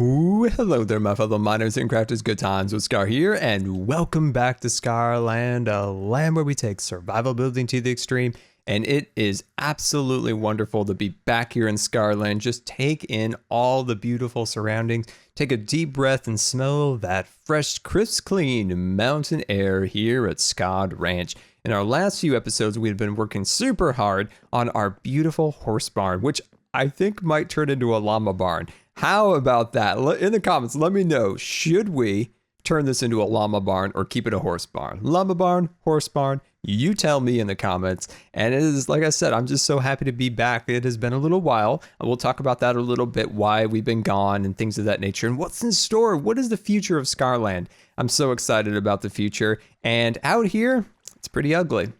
Ooh, hello there, my fellow miners and crafters. Good times with Scar here, and welcome back to Scarland, a land where we take survival building to the extreme. And it is absolutely wonderful to be back here in Scarland. Just take in all the beautiful surroundings. Take a deep breath and smell that fresh, crisp, clean mountain air here at Scod Ranch. In our last few episodes, we've been working super hard on our beautiful horse barn, which I think might turn into a llama barn. How about that? In the comments, let me know, should we turn this into a llama barn or keep it a horse barn? Llama barn, horse barn, you tell me in the comments. And it is, like I said, I'm just so happy to be back. It has been a little while, and we'll talk about that a little bit, why we've been gone and things of that nature, and what's in store. What is the future of Scarland? I'm so excited about the future. And out here, it's pretty ugly.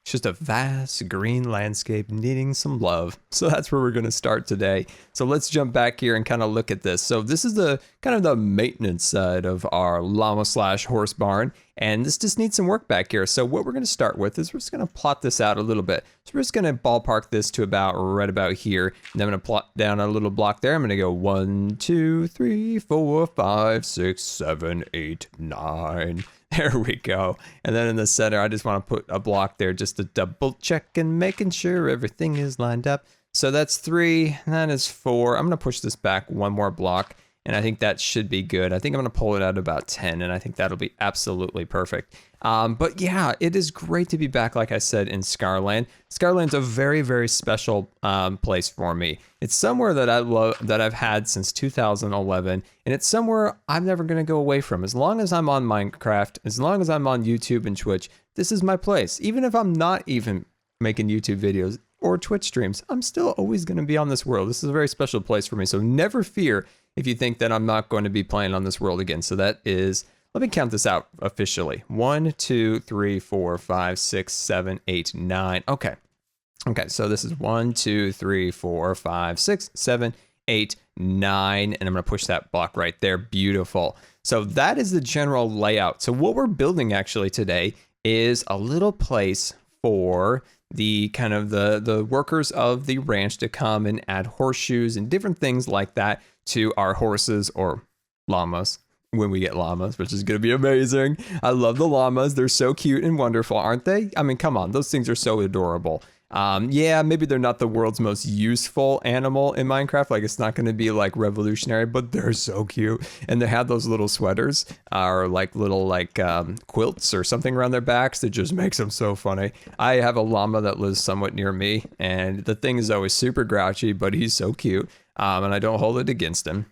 It's just a vast green landscape needing some love. So that's where we're going to start today. So let's jump back here and kind of look at this. So this is the kind of the maintenance side of our llama slash horse barn. And this just needs some work back here. So what we're going to start with is we're just going to plot this out a little bit. So we're just going to ballpark this to right about here. And then I'm going to plot down a little block there. I'm going to go 1, 2, 3, 4, 5, 6, 7, 8, 9. There we go. And then in the center, I just want to put a block there just to double check and making sure everything is lined up. So that's 3, that is 4. I'm going to push this back one more block, and I think that should be good. I think I'm going to pull it out about 10, and I think that'll be absolutely perfect. But yeah, it is great to be back, like I said, in Scarland. Scarland's a very, very special place for me. It's somewhere that I love, that I've had since 2011, and it's somewhere I'm never going to go away from. As long as I'm on Minecraft, as long as I'm on YouTube and Twitch, this is my place. Even if I'm not even making YouTube videos or Twitch streams, I'm still always going to be on this world. This is a very special place for me, so never fear if you think that I'm not going to be playing on this world again. So that is, let me count this out officially. 1, 2, 3, 4, 5, 6, 7, 8, 9. Okay. Okay, so this is 1, 2, 3, 4, 5, 6, 7, 8, 9. And I'm going to push that block right there. Beautiful. So that is the general layout. So what we're building actually today is a little place for the kind of the workers of the ranch to come and add horseshoes and different things like that to our horses or llamas when we get llamas, which is going to be amazing. I love the llamas. They're so cute and wonderful, aren't they? I mean, come on, those things are so adorable. Yeah, maybe they're not the world's most useful animal in Minecraft. Like, it's not going to be like revolutionary, but they're so cute. And they have those little sweaters or like little like quilts or something around their backs that just makes them so funny. I have a llama that lives somewhat near me, and the thing is always super grouchy, but he's so cute. And I don't hold it against him.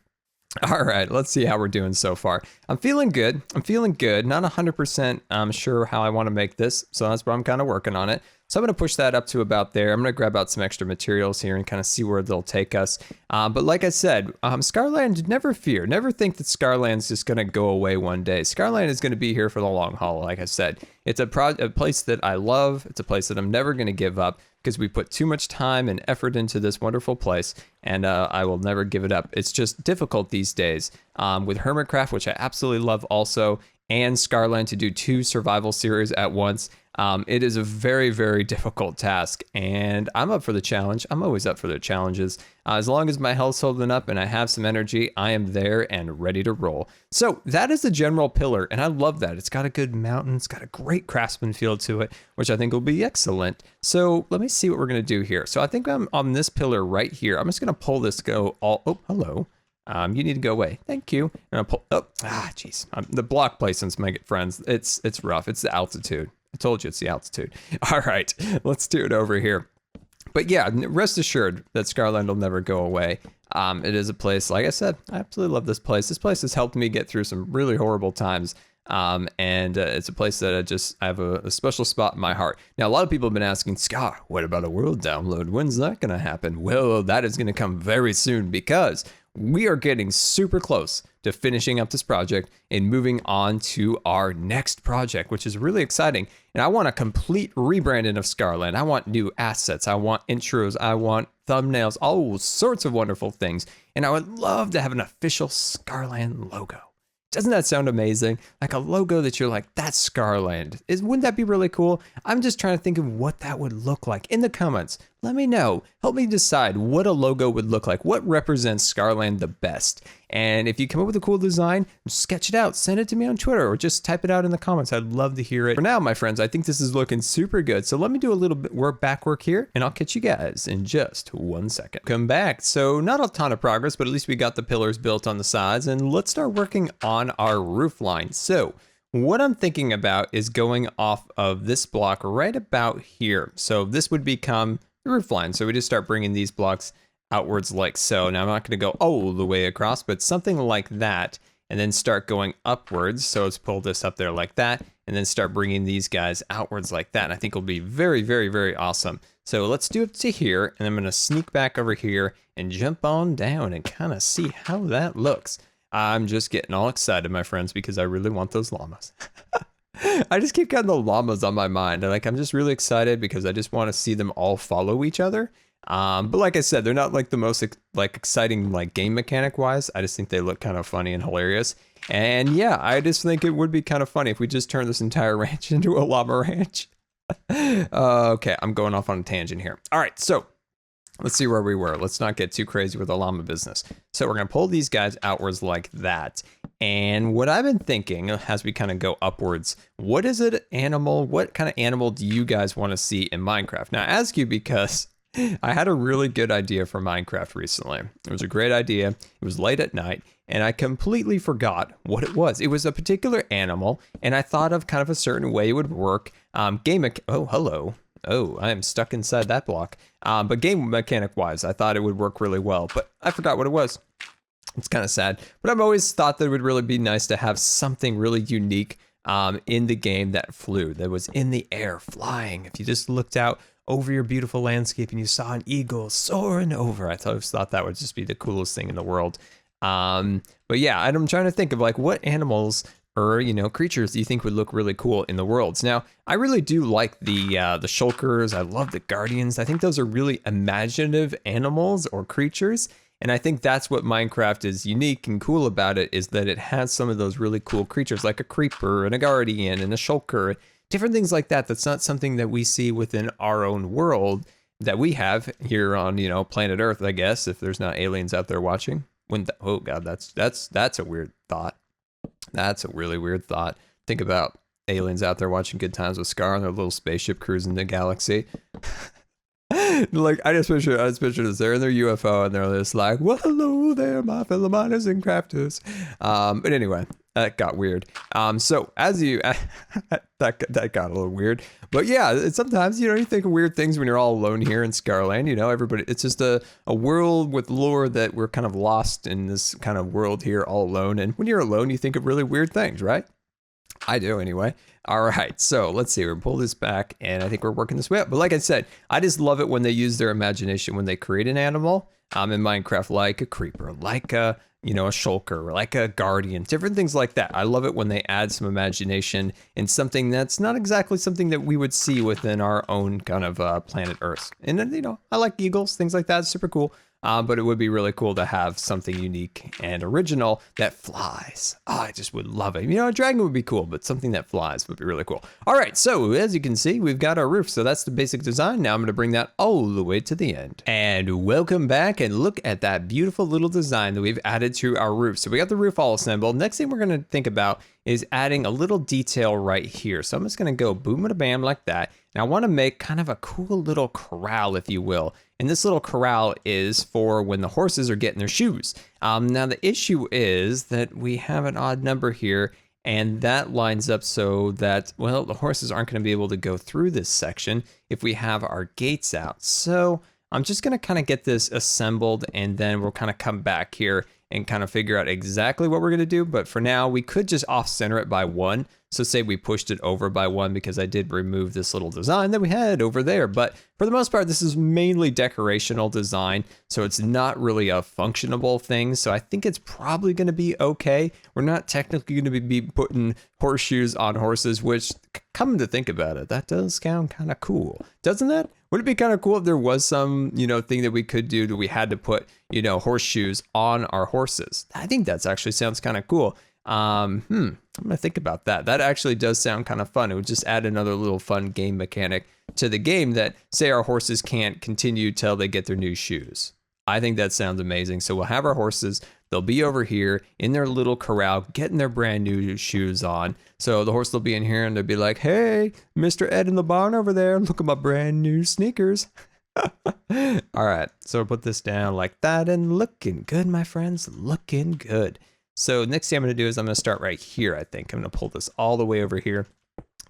All right, let's see how we're doing so far. I'm feeling good. I'm feeling good. Not 100% sure how I want to make this, so that's why I'm kind of working on it. So I'm going to push that up to about there. I'm going to grab out some extra materials here and kind of see where they'll take us. But like I said, Scarland, never fear. Never think that Scarland's just going to go away one day. Scarland is going to be here for the long haul, like I said. It's a place that I love. It's a place that I'm never going to give up because we put too much time and effort into this wonderful place, and I will never give it up. It's just difficult these days with Hermitcraft, which I absolutely love also, and Scarland to do 2 survival series at once. It is a very, very difficult task, and I'm up for the challenge. I'm always up for the challenges. As long as my health's holding up and I have some energy, I am there and ready to roll. So that is the general pillar, and I love that. It's got a good mountain. It's got a great craftsman feel to it, which I think will be excellent. So let me see what we're going to do here. So I think I'm on this pillar right here. I'm just going to pull this, oh, hello. You need to go away. Thank you. And I'll pull, jeez. The block placements make it friends. It's rough. It's the altitude. I told you it's the altitude. All right, let's do it over here. But yeah, rest assured that Scarland will never go away. It is a place, like I said, I absolutely love this place. This place has helped me get through some really horrible times. And it's a place that I have a special spot in my heart. Now, a lot of people have been asking, Scar, what about a world download? When's that going to happen? Well, that is going to come very soon because we are getting super close to finishing up this project and moving on to our next project, which is really exciting. And I want a complete rebranding of Scarland. I want new assets. I want intros. I want thumbnails, all sorts of wonderful things. And I would love to have an official Scarland logo. Doesn't that sound amazing? Like a logo that you're like, that's Scarland. Wouldn't that be really cool? I'm just trying to think of what that would look like. In the comments, let me know. Help me decide what a logo would look like. What represents Scarland the best? And if you come up with a cool design, sketch it out, send it to me on Twitter, or just type it out in the comments. I'd love to hear it. For now, my friends, I think this is looking super good. So let me do a little bit back work here, and I'll catch you guys in just 1 second. Come back. So not a ton of progress, but at least we got the pillars built on the sides, and let's start working on our roof line. So what I'm thinking about is going off of this block right about here. So this would become the roof line. So we just start bringing these blocks outwards like so. Now I'm not going to go all the way across, but something like that, and then start going upwards. So let's pull this up there like that, and then start bringing these guys outwards like that. And I think it'll be very, very, very awesome. So let's do it to here, and I'm going to sneak back over here and jump on down and kind of see how that looks. I'm just getting all excited, my friends, because I really want those llamas. I just keep getting the llamas on my mind. Like, I'm just really excited because I just want to see them all follow each other. But like I said, they're not like the most exciting like game mechanic wise. I just think they look kind of funny and hilarious. And yeah, I just think it would be kind of funny if we just turn this entire ranch into a llama ranch. Okay, I'm going off on a tangent here. All right, so let's see where we were. Let's not get too crazy with the llama business. So we're gonna pull these guys outwards like that. And what I've been thinking as we kind of go upwards, what is it animal? What kind of animal do you guys want to see in Minecraft? Now I ask you because I had a really good idea for Minecraft recently. It was a great idea. It was late at night and I completely forgot what it was. It was a particular animal and I thought of kind of a certain way it would work. Oh, hello. Oh, I am stuck inside that block. But game mechanic wise, I thought it would work really well, but I forgot what it was. It's kind of sad, but I've always thought that it would really be nice to have something really unique in the game that flew, that was in the air flying. If you just looked out over your beautiful landscape and you saw an eagle soaring over, I always thought that would just be the coolest thing in the world. But yeah, I'm trying to think of like what animals or, you know, creatures do you think would look really cool in the worlds? Now, I really do like the shulkers. I love the guardians. I think those are really imaginative animals or creatures. And I think that's what Minecraft is unique and cool about it, is that it has some of those really cool creatures like a creeper and a guardian and a shulker, different things like that. That's not something that we see within our own world that we have here on, you know, planet Earth, I guess, if there's not aliens out there watching. Oh God, that's a weird thought. That's a really weird thought. Think about aliens out there watching Good Times with Scar on their little spaceship cruising the galaxy. Like, I just picture this. They're in their UFO and they're just like, well, hello there, my fellow miners and crafters. But anyway, that got weird. So as you, that got a little weird. But yeah, sometimes, you know, you think of weird things when you're all alone here in Scarland. You know, everybody, it's just a world with lore that we're kind of lost in this kind of world here all alone. And when you're alone, you think of really weird things, right? I do anyway. All right, so let's see. We're gonna pull this back, and I think we're working this way up. But like I said, I just love it when they use their imagination when they create an animal in Minecraft, like a creeper, like a, you know, a shulker, like a guardian, different things like that. I love it when they add some imagination in something that's not exactly something that we would see within our own kind of planet Earth. And then, you know, I like eagles, things like that. It's super cool. But it would be really cool to have something unique and original that flies. Oh, I just would love it. You know, a dragon would be cool, but something that flies would be really cool. All right, so as you can see, we've got our roof. So that's the basic design. Now I'm going to bring that all the way to the end. And welcome back, and look at that beautiful little design that we've added to our roof. So we got the roof all assembled. Next thing we're going to think about is adding a little detail right here. So I'm just going to go boom and a bam like that. And I want to make kind of a cool little corral, if you will. And this little corral is for when the horses are getting their shoes. Now the issue is that we have an odd number here, and that lines up so that, well, the horses aren't going to be able to go through this section if we have our gates out. So I'm just going to kind of get this assembled, and then we'll kind of come back here and kind of figure out exactly what we're going to do. But for now, we could just off center it by 1. So say we pushed it over by 1 because I did remove this little design that we had over there. But for the most part, this is mainly decorational design. So it's not really a functionable thing. So I think it's probably going to be okay. We're not technically going to be putting horseshoes on horses, which, come to think about it, that does sound kind of cool. Doesn't that? Would it be kind of cool if there was some, you know, thing that we could do that we had to put, you know, horseshoes on our horses? I think that's actually sounds kind of cool. I'm gonna think about that. That actually does sound kind of fun. It would just add another little fun game mechanic to the game that say our horses can't continue till they get their new shoes. I think that sounds amazing. So we'll have our horses, they'll be over here in their little corral, getting their brand new shoes on. So the horse will be in here and they'll be like, hey, Mr. Ed in the barn over there, look at my brand new sneakers. All right, so we'll put this down like that and looking good, my friends, looking good. So next thing I'm gonna do is I'm gonna start right here, I think. I'm gonna pull this all the way over here.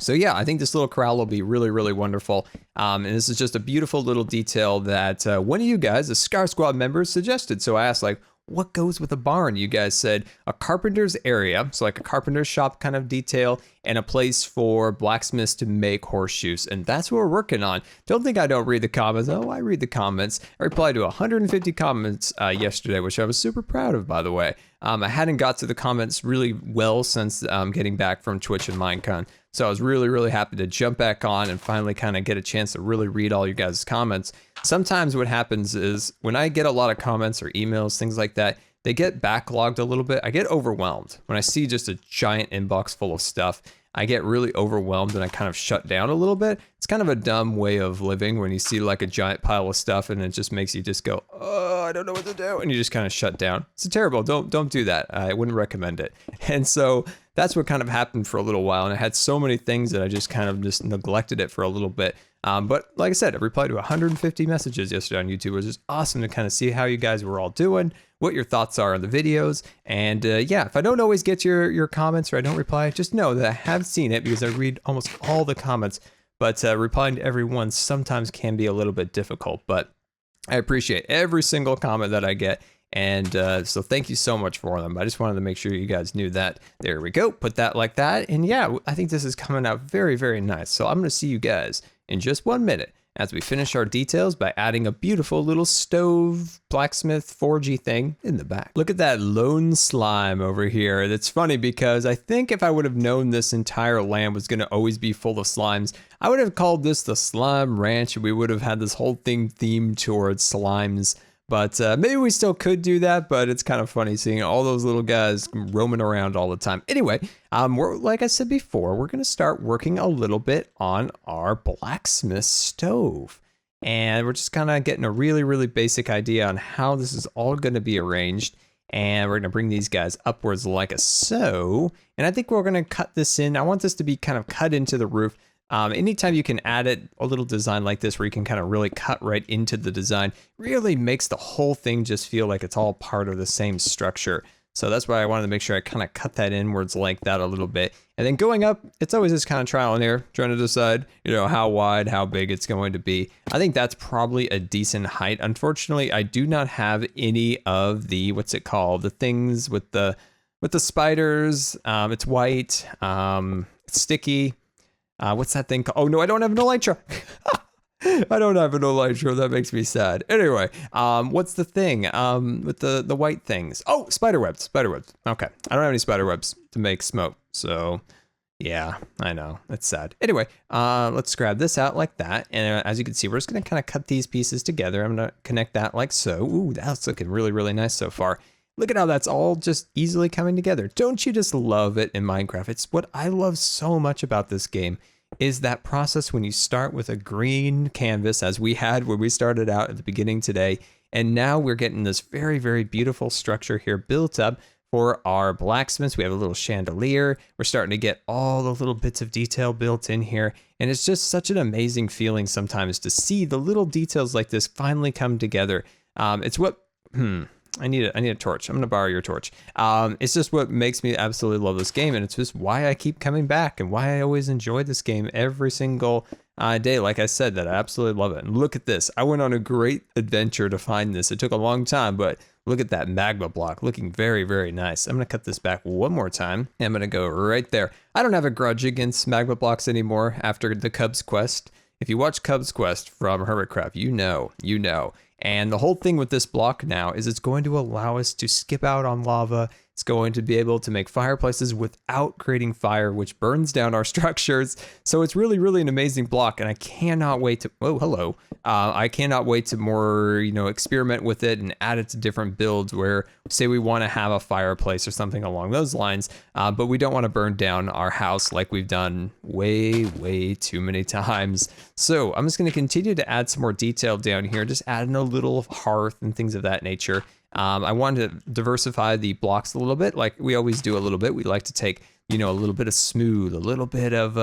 So yeah, I think this little corral will be really, really wonderful. And this is just a beautiful little detail that one of you guys, the Scar Squad members, suggested. So I asked, like, what goes with a barn? You guys said a carpenter's area, so like a carpenter's shop kind of detail, and a place for blacksmiths to make horseshoes. And that's what we're working on. Don't think I don't read the comments. Oh, I read the comments. I replied to 150 comments yesterday, which I was super proud of, by the way. I hadn't got to the comments really well since getting back from Twitch and MineCon. So I was really, really happy to jump back on and finally kind of get a chance to really read all you guys' comments. Sometimes what happens is when I get a lot of comments or emails, things like that, they get backlogged a little bit. I get overwhelmed. When I see just a giant inbox full of stuff, I get really overwhelmed and I kind of shut down a little bit. It's kind of a dumb way of living when you see like a giant pile of stuff and it just makes you just go, oh, I don't know what to do. And you just kind of shut down. It's terrible. Don't do that. I wouldn't recommend it. And so that's what kind of happened for a little while. And I had so many things that I just kind of just neglected it for a little bit. But like I said, I replied to 150 messages yesterday on YouTube. It was just awesome to kind of see how you guys were all doing, what your thoughts are on the videos. And yeah, if I don't always get your comments or I don't reply, just know that I have seen it because I read almost all the comments. But replying to everyone sometimes can be a little bit difficult. But I appreciate every single comment that I get. And so thank you so much for them. I just wanted to make sure you guys knew that. There we go. Put that like that. And yeah, I think this is coming out very, very nice. So I'm going to see you guys in just 1 minute as we finish our details by adding a beautiful little stove blacksmith forgy thing in the back. Look at that lone slime over here. That's funny because I think if I would have known this entire land was going to always be full of slimes, I would have called this the Slime Ranch. We would have had this whole thing themed towards slimes. But maybe we still could do that, but it's kind of funny seeing all those little guys roaming around all the time. Anyway, like I said before, we're going to start working a little bit on our blacksmith stove. And we're just kind of getting a really, really basic idea on how this is all going to be arranged. And we're going to bring these guys upwards like so. And I think we're going to cut this in. I want this to be kind of cut into the roof. Anytime you can add it, a little design like this where you can kind of really cut right into the design, really makes the whole thing just feel like it's all part of the same structure. So that's why I wanted to make sure I kind of cut that inwards like that a little bit. And then going up, it's always this kind of trial and error, trying to decide, you know, how wide, how big it's going to be. I think that's probably a decent height. Unfortunately, I do not have any of the, what's it called? The things with the spiders. It's white, it's sticky. What's that thing called? Oh no, I don't have an elytra. I don't have an elytra. That makes me sad. Anyway, what's the thing with the white things? Oh, spider webs. Spider webs. Okay, I don't have any spider webs to make smoke. So yeah, I know. That's sad. Anyway, let's grab this out like that. And as you can see, we're just gonna kind of cut these pieces together. I'm gonna connect that like so. Ooh, that's looking really, really nice so far. Look at how that's all just easily coming together. Don't you just love it in Minecraft? It's what I love so much about this game is that process when you start with a green canvas as we had when we started out at the beginning today. And now we're getting this very, very beautiful structure here built up for our blacksmiths. We have a little chandelier. We're starting to get all the little bits of detail built in here. And it's just such an amazing feeling sometimes to see the little details like this finally come together. It's what, I need a torch. I'm gonna borrow your torch. It's just what makes me absolutely love this game, and it's just why I keep coming back and why I always enjoy this game every single day. Like I said, that I absolutely love it. And look at this. I went on a great adventure to find this. It took a long time, but look at that magma block looking very, very nice. I'm gonna cut this back one more time. And I'm gonna go right there. I don't have a grudge against magma blocks anymore after the Cubs quest. If you watch Cubs quest from Hermitcraft, you know. And the whole thing with this block now is it's going to allow us to skip out on lava. It's going to be able to make fireplaces without creating fire, which burns down our structures. So it's really, really an amazing block, and I cannot wait to, oh, hello. I cannot wait to more, experiment with it and add it to different builds where, say we want to have a fireplace or something along those lines, but we don't want to burn down our house like we've done way, way too many times. So I'm just going to continue to add some more detail down here, just adding a little hearth and things of that nature. I wanted to diversify the blocks a little bit, like we always do a little bit. We like to take, a little bit of smooth, a little bit of,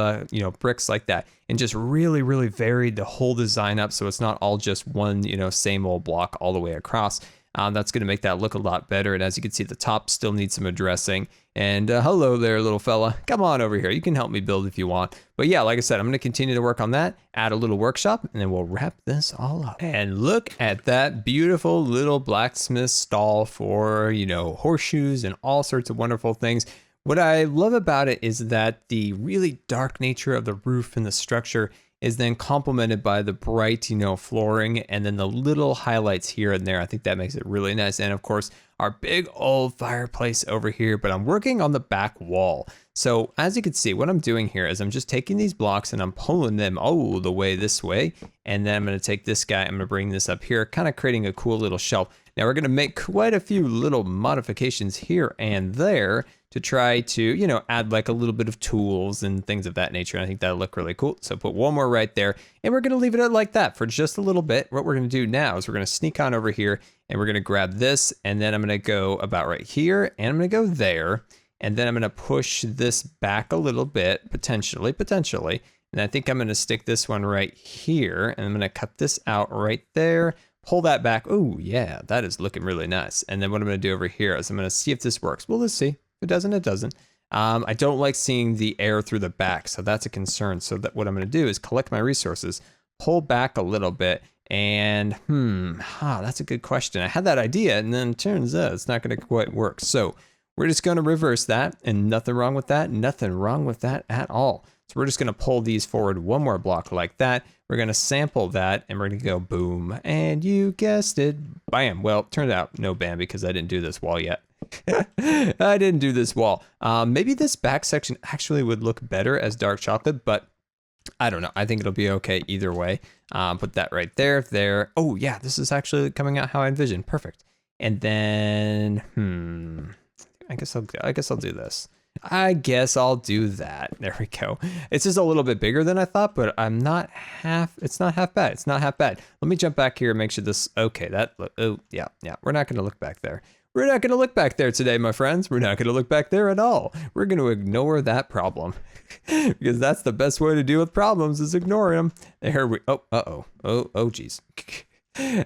bricks like that, and just really, really varied the whole design up so it's not all just one, same old block all the way across. That's going to make that look a lot better. And as you can see, the top still needs some addressing. And hello there, little fella. Come on over here. You can help me build if you want. But yeah, like I said, I'm going to continue to work on that, add a little workshop, and then we'll wrap this all up. And look at that beautiful little blacksmith stall for, horseshoes and all sorts of wonderful things. What I love about it is that the really dark nature of the roof and the structure is then complemented by the bright, flooring, and then the little highlights here and there. I think that makes it really nice. And of course, our big old fireplace over here, but I'm working on the back wall. So as you can see, what I'm doing here is I'm just taking these blocks and I'm pulling them all the way this way. And then I'm going to take this guy, I'm going to bring this up here, kind of creating a cool little shelf. Now we're going to make quite a few little modifications here and there to try to, add like a little bit of tools and things of that nature. And I think that'll look really cool. So put one more right there, and we're going to leave it like that for just a little bit. What we're going to do now is we're going to sneak on over here and we're going to grab this, and then I'm going to go about right here, and I'm going to go there, and then I'm going to push this back a little bit, potentially. And I think I'm going to stick this one right here, and I'm going to cut this out right there. Pull that back. Oh yeah, that is looking really nice. And then what I'm going to do over here is I'm going to see if this works. Well, let's see. If it doesn't, it doesn't. I don't like seeing the air through the back, so that's a concern. So that what I'm going to do is collect my resources, pull back a little bit, and that's a good question. I had that idea, and then it turns out it's not going to quite work. So we're just going to reverse that, and nothing wrong with that. Nothing wrong with that at all. So we're just going to pull these forward one more block like that. We're going to sample that, and we're going to go boom. And you guessed it, bam. Well, it turned out no bam because I didn't do this wall yet. I didn't do this wall. Maybe this back section actually would look better as dark chocolate, but I don't know. I think it'll be okay either way. Put that right there. Oh yeah, this is actually coming out how I envisioned. Perfect. And then, I guess I'll do this. I guess I'll do that. There we go. It's just a little bit bigger than I thought, but it's not half bad. It's not half bad. Let me jump back here and make sure this, okay, oh yeah. We're not going to look back there. We're not going to look back there today, my friends. We're not going to look back there at all. We're going to ignore that problem because that's the best way to deal with problems is ignore them. There we, oh geez.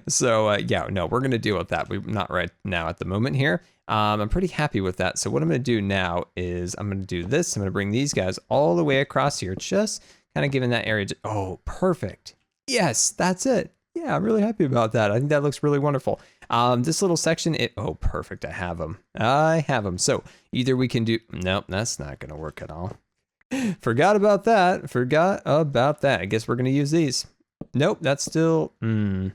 So yeah, no, we're going to deal with that. We're not right now at the moment here. I'm pretty happy with that. So what I'm going to do now is I'm going to do this. I'm going to bring these guys all the way across here, just kind of giving that area. Oh, perfect. Yes, that's it. Yeah, I'm really happy about that. I think that looks really wonderful. This little section, oh, perfect. I have them. So either we can do, nope, that's not going to work at all. Forgot about that. I guess we're going to use these. Nope, that's still, I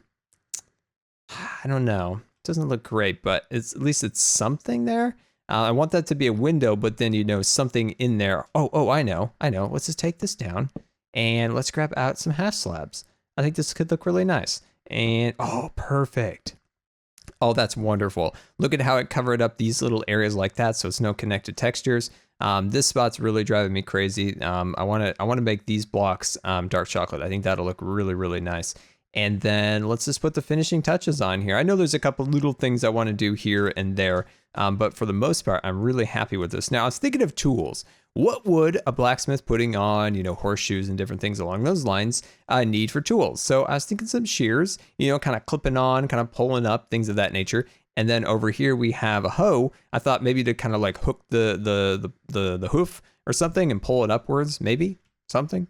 don't know. Doesn't look great, but at least it's something there. I want that to be a window, but then, something in there. Oh, I know. Let's just take this down and let's grab out some half slabs. I think this could look really nice. And, oh, perfect. Oh, that's wonderful. Look at how it covered up these little areas like that, so it's no connected textures. This spot's really driving me crazy. I want to make these blocks dark chocolate. I think that'll look really, really nice. And then let's just put the finishing touches on here. I know there's a couple little things I want to do here and there, but for the most part, I'm really happy with this. Now, I was thinking of tools. What would a blacksmith putting on, horseshoes and different things along those lines need for tools? So I was thinking some shears, kind of clipping on, kind of pulling up, things of that nature. And then over here we have a hoe. I thought maybe to kind of like hook the hoof or something and pull it upwards, maybe. Something,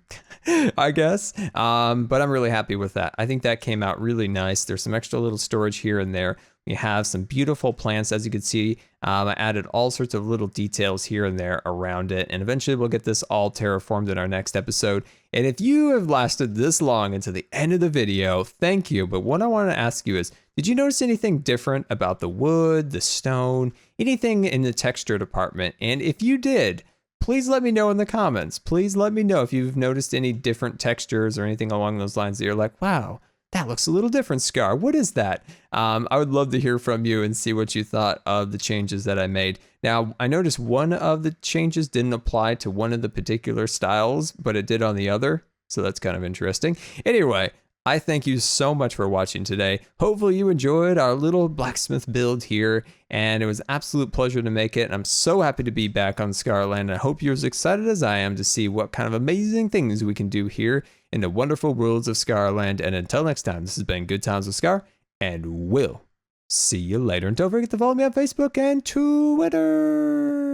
I guess. But I'm really happy with that. I think that came out really nice. There's some extra little storage here and there. We have some beautiful plants, as you can see. I added all sorts of little details here and there around it, and eventually we'll get this all terraformed in our next episode. And if you have lasted this long into the end of the video, thank you. But what I want to ask you is, did you notice anything different about the wood, the stone, anything in the texture department? And if you did, please let me know in the comments. Please let me know if you've noticed any different textures or anything along those lines that you're like, wow, that looks a little different, Scar. What is that? I would love to hear from you and see what you thought of the changes that I made. Now, I noticed one of the changes didn't apply to one of the particular styles, but it did on the other. So that's kind of interesting. Anyway, I thank you so much for watching today. Hopefully you enjoyed our little blacksmith build here, and it was an absolute pleasure to make it. And I'm so happy to be back on Scarland. I hope you're as excited as I am to see what kind of amazing things we can do here in the wonderful worlds of Scarland. And until next time, this has been Good Times with Scar, and we'll see you later. And don't forget to follow me on Facebook and Twitter.